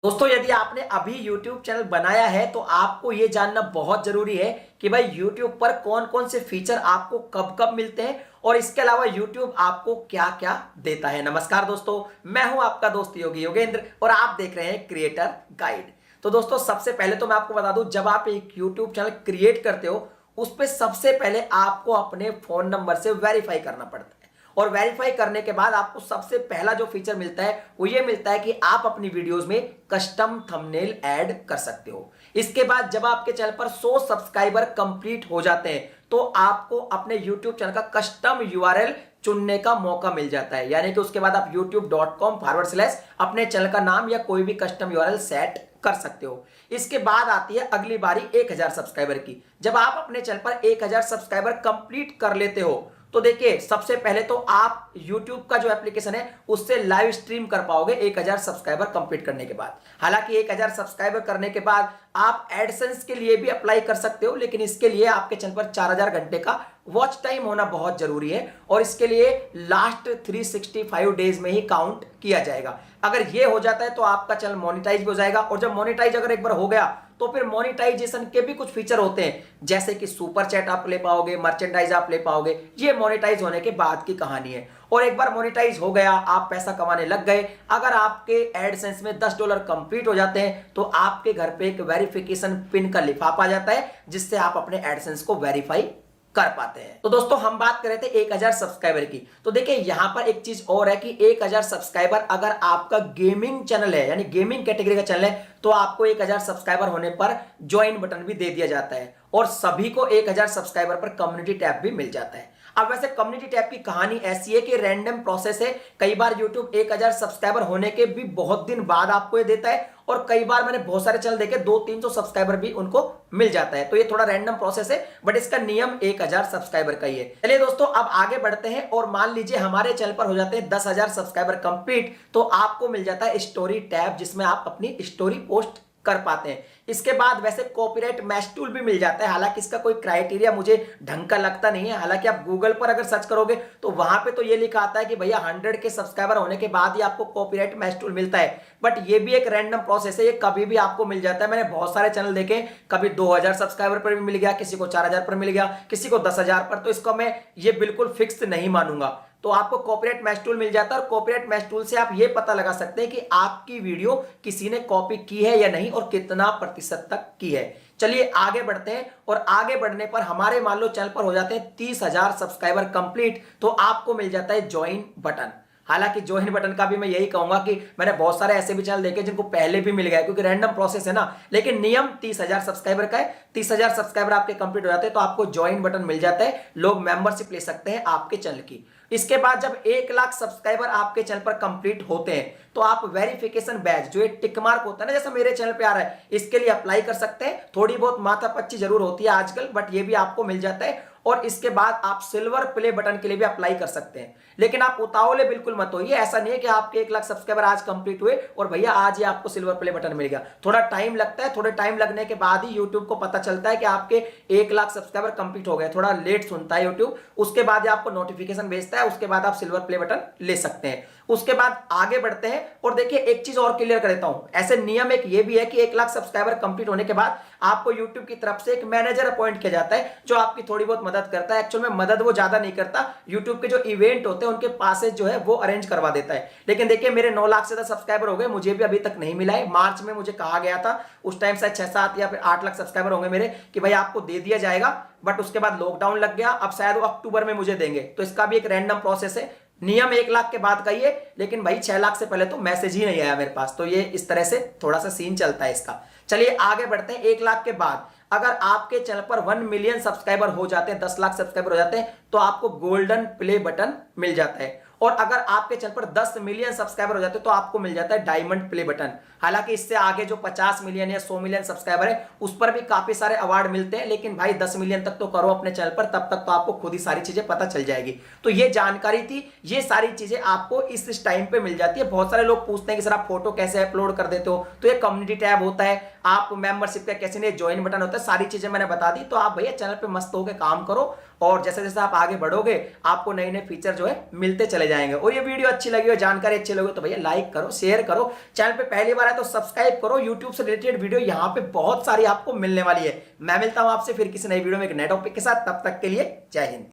दोस्तों यदि आपने अभी YouTube चैनल बनाया है तो आपको ये जानना बहुत जरूरी है कि भाई YouTube पर कौन कौन से फीचर आपको कब कब मिलते हैं और इसके अलावा YouTube आपको क्या क्या देता है। नमस्कार दोस्तों, मैं हूं आपका दोस्त योगी योगेंद्र और आप देख रहे हैं क्रिएटर गाइड। तो दोस्तों सबसे पहले तो मैं आपको बता दूं, जब आप एक YouTube चैनल क्रिएट करते हो उस पर सबसे पहले आपको अपने फोन नंबर से वेरीफाई करना पड़ता है और वेरीफाई करने के बाद आपको सबसे पहला जो फीचर मिलता है वो ये मिलता है कि आप अपनी वीडियोस में कस्टम थंबनेल ऐड कर सकते हो। इसके बाद जब आपके चैनल पर 100 सब्सक्राइबर कंप्लीट हो जाते हैं तो आपको अपने YouTube चैनल का कस्टम यूआरएल चुनने का मौका मिल जाता है, यानी कि उसके बाद आप youtube.com/ अपने चैनल का नाम या कोई भी कस्टम यूआरएल सेट कर सकते हो। इसके बाद आती है अगली बारी 1000 सब्सक्राइबर की। जब आप अपने चैनल पर 1000 सब्सक्राइबर कंप्लीट कर लेते हो तो देखिए सबसे पहले तो आप YouTube का जो एप्लीकेशन है उससे लाइव स्ट्रीम कर पाओगे 1000 सब्सक्राइबर कंप्लीट करने के बाद। हालांकि 1000 सब्सक्राइबर करने के बाद आप एडसेंस के लिए भी अप्लाई कर सकते हो, लेकिन इसके लिए आपके चैनल पर 4000 घंटे का वॉच टाइम होना बहुत जरूरी है और इसके लिए लास्ट 365 डेज में ही काउंट किया जाएगा। अगर ये हो जाता है तो आपका चैनल मोनेटाइज भी हो जाएगा और जब मोनेटाइज अगर एक बार हो गया तो फिर मोनेटाइजेशन के भी कुछ फीचर होते हैं, जैसे कि सुपर चैट आप ले पाओगे, मर्चेंडाइज आप ले पाओगे। ये मोनेटाइज होने के बाद की कहानी है और एक बार मोनेटाइज हो गया, आप पैसा कमाने लग गए, अगर आपके एडसेंस में $10 कंप्लीट हो जाते हैं तो आपके घर पे एक वेरिफिकेशन पिन का लिफाफा आ जाता है जिससे आप अपने एडसेंस को वेरीफाई कर पाते हैं। तो दोस्तों हम बात कर रहे थे 1000 सब्सक्राइबर की। तो देखिए यहां पर एक चीज और है कि 1000 सब्सक्राइबर अगर आपका गेमिंग चैनल है यानी गेमिंग कैटेगरी का चैनल है तो आपको 1000 सब्सक्राइबर होने पर ज्वाइन बटन भी दे दिया जाता है और सभी को 1000 सब्सक्राइबर पर कम्युनिटी टैब भी मिल जाता है। अब वैसे कम्युनिटी टैब की कहानी ऐसी है कि रैंडम प्रोसेस है। कई बार YouTube 1000 सब्सक्राइबर होने के भी बहुत दिन बाद आपको ये देता है और कई बार मैंने बहुत सारे चैनल देखे 200-300 सब्सक्राइबर भी उनको मिल जाता है। तो ये थोड़ा रैंडम प्रोसेस है बट इसका नियम 1000 सब्सक्राइबर का ही है। चलिए दोस्तों अब आगे बढ़ते हैं और मान लीजिए हमारे चैनल पर हो जाते हैं 10,000 सब्सक्राइबर कंप्लीट तो आपको मिल जाता है स्टोरी टैब जिसमें आप अपनी स्टोरी पोस्ट कर पाते हैं। इसके बाद वैसे कॉपीराइट मैच टूल भी मिल जाता है, हालांकि इसका कोई क्राइटेरिया मुझे ढंग का लगता नहीं है। हालांकि आप गूगल पर अगर सर्च करोगे तो वहां पे तो ये लिखा आता है कि भैया 100 के सब्सक्राइबर होने के बाद ही आपको कॉपीराइट मैच टूल मिलता है, बट ये भी एक रैंडम प्रोसेस है, ये कभी भी आपको मिल जाता है। मैंने बहुत सारे चैनल देखे, कभी 2000 सब्सक्राइबर पर भी मिल गया, किसी को 4000 पर मिल गया, किसी को 10,000 पर। तो इसको मैं ये बिल्कुल फिक्स नहीं मानूंगा। तो आपको कॉपीराइट मैच टूल मिल जाता है और कॉपीराइट मैच टूल से आप ये पता लगा सकते हैं कि आपकी वीडियो किसी ने कॉपी की है या नहीं और कितना प्रतिशत तक की है। चलिए आगे बढ़ते हैं और आगे बढ़ने पर हमारे मान लो चैनल पर हो जाते हैं 30,000 सब्सक्राइबर कंप्लीट तो आपको मिल जाता है ज्वाइन बटन। हालांकि ज्वाइन बटन का भी मैं यही कहूंगा कि मैंने बहुत सारे ऐसे भी चैनल देखे जिनको पहले भी मिल गया क्योंकि रैंडम प्रोसेस है ना, लेकिन नियम 30,000 सब्सक्राइबर का है। 30,000 सब्सक्राइबर आपके कंप्लीट हो जाते हैं तो आपको ज्वाइन बटन मिल जाता है, लोग मेंबरशिप ले सकते हैं आपके चैनल की। इसके बाद जब 1 लाख सब्सक्राइबर आपके चैनल पर कंप्लीट होते हैं तो आप वेरिफिकेशन बैज जो एक टिक मार्क होता है ना, जैसे मेरे चैनल पे आ रहा है, इसके लिए अप्लाई कर सकते हैं। थोड़ी बहुत माथापच्ची जरूर होती है आजकल बट ये भी आपको मिल जाता है और इसके बाद आप सिल्वर प्ले बटन के लिए भी अप्लाई कर सकते हैं। लेकिन आप उतावले बिल्कुल मत होइए, ऐसा नहीं है कि आपके 1 लाख सब्सक्राइबर आज कंप्लीट हुए और भैया आज ही आपको सिल्वर प्ले बटन मिल गया। थोड़ा टाइम लगता है, थोड़े टाइम लगने के बाद ही यूट्यूब को पता चलता है कि आपके 1 लाख सब्सक्राइबर कंप्लीट हो गए। थोड़ा लेट सुनता है यूट्यूब, उसके बाद ही आपको नोटिफिकेशन भेजता है, उसके बाद आप सिल्वर प्ले बटन ले सकते हैं। उसके बाद आगे बढ़ते हैं और देखिए एक चीज और क्लियर कर देता हूं, ऐसे नियम एक ये भी है कि 1 लाख सब्सक्राइबर कंप्लीट होने के बाद आपको यूट्यूब की तरफ से एक मैनेजर अपॉइंट किया जाता है जो आपकी थोड़ी बहुत मदद करता है। एक्चुअल में मदद वो ज्यादा नहीं करता, यूट्यूब के जो इवेंट होते हैं उनके पासेज जो है वो अरेंज करवा देता है। लेकिन देखिए मेरे 9 लाख से ज्यादा सब्सक्राइबर हो गए, मुझे भी अभी तक नहीं मिला है। मार्च में मुझे कहा गया था, उस टाइम से 6-7 या फिर 8 लाख सब्सक्राइबर होंगे मेरे, कि भाई आपको दे दिया जाएगा, बट उसके बाद लॉकडाउन लग गया। अब शायद वो अक्टूबर में मुझे देंगे, तो इसका भी एक रैंडम प्रोसेस है। नियम 1 लाख के बाद का ही है, लेकिन भाई 6 लाख से पहले तो मैसेज ही नहीं आया मेरे पास, तो ये इस तरह से थोड़ा सा सीन चलता है इसका। चलिए आगे बढ़ते हैं। 1 लाख के बाद अगर आपके चैनल पर 1 मिलियन सब्सक्राइबर हो जाते हैं, 10 लाख सब्सक्राइबर हो जाते हैं तो आपको गोल्डन प्ले बटन मिल जाता है और अगर आपके चैनल पर 10 मिलियन सब्सक्राइबर हो जाते हैं तो आपको मिल जाता है डायमंड प्ले बटन। हालांकि इससे आगे जो 50 मिलियन या 100 मिलियन सब्सक्राइबर है उस पर भी काफी सारे अवार्ड मिलते हैं, लेकिन भाई 10 मिलियन तक तो करो अपने चैनल पर, तब तक तो आपको खुद ही सारी चीजें पता चल जाएगी। तो ये जानकारी थी, ये सारी चीजें आपको इस टाइम पे मिल जाती है। बहुत सारे लोग पूछते हैं कि सर आप फोटो कैसे अपलोड कर देते हो, तो ये कम्युनिटी टैब होता है, आप मेंबरशिप का कैसे नहीं, ज्वाइन बटन होता है, सारी चीजें मैंने बता दी। तो आप भैया चैनल पे मस्त होकर काम करो और जैसे जैसे आप आगे बढ़ोगे आपको नए नए फीचर जो है मिलते चले जाएंगे। और ये वीडियो अच्छी लगी हो, जानकारी अच्छी लगी हो तो भैया लाइक करो, शेयर करो। चैनल पे पहली बार है तो सब्सक्राइब करो। यूट्यूब से रिलेटेड वीडियो यहाँ पे बहुत सारी आपको मिलने वाली है। मैं मिलता हूं आपसे फिर किसी नई वीडियो में एक नए टॉपिक के साथ, तब तक के लिए जय हिंद।